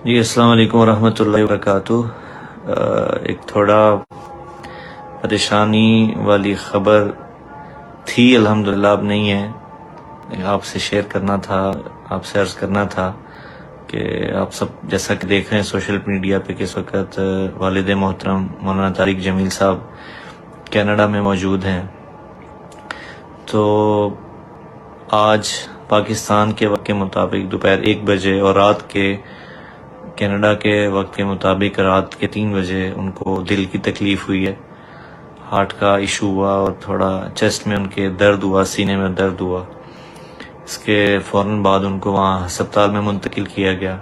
جی السلام علیکم ورحمۃ اللہ وبرکاتہ۔ ایک تھوڑا پریشانی والی خبر تھی، الحمدللہ اب نہیں ہے۔ آپ سے شیئر کرنا تھا، آپ سے عرض کرنا تھا کہ آپ سب جیسا کہ دیکھ رہے ہیں سوشل میڈیا پہ کہ اس وقت والد محترم مولانا طارق جمیل صاحب کینیڈا میں موجود ہیں۔ تو آج پاکستان کے وقت کے مطابق دوپہر 1 بجے اور رات کے کینیڈا کے وقت کے مطابق رات کے 3 بجے ان کو دل کی تکلیف ہوئی ہے، ہارٹ کا ایشو ہوا اور تھوڑا چیسٹ میں ان کے درد ہوا، سینے میں درد ہوا۔ اس کے فوراً بعد ان کو وہاں ہسپتال میں منتقل کیا گیا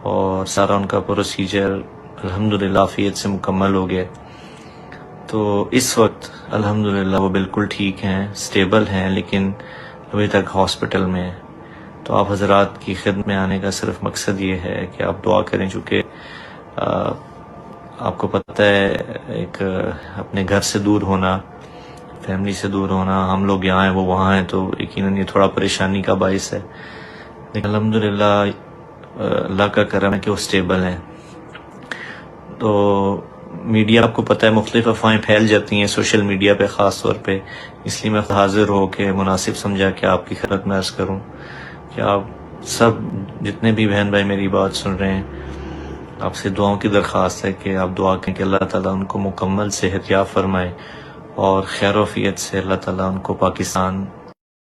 اور سارا ان کا پروسیجر الحمدللہ عافیت سے مکمل ہو گیا۔ تو اس وقت الحمدللہ وہ بالکل ٹھیک ہیں، سٹیبل ہیں، لیکن ابھی تک ہاسپٹل میں ہیں۔ تو آپ حضرات کی خدمت میں آنے کا صرف مقصد یہ ہے کہ آپ دعا کریں، چونکہ آپ کو پتہ ہے ایک اپنے گھر سے دور ہونا، فیملی سے دور ہونا، ہم لوگ یہاں ہیں وہ وہاں ہیں، تو یقیناً یہ تھوڑا پریشانی کا باعث ہے، لیکن الحمدللہ اللہ کا کرم ہے کہ وہ سٹیبل ہیں۔ تو میڈیا آپ کو پتہ ہے مختلف افواہیں پھیل جاتی ہیں سوشل میڈیا پہ خاص طور پہ، اس لیے میں حاضر ہو کے مناسب سمجھا کہ آپ کی خدمت میں عرض کروں کہ آپ سب جتنے بھی بہن بھائی میری بات سن رہے ہیں، آپ سے دعاؤں کی درخواست ہے کہ آپ دعا کریں کہ اللہ تعالیٰ ان کو مکمل صحت یاب فرمائے اور خیر و عافیت سے اللہ تعالیٰ ان کو پاکستان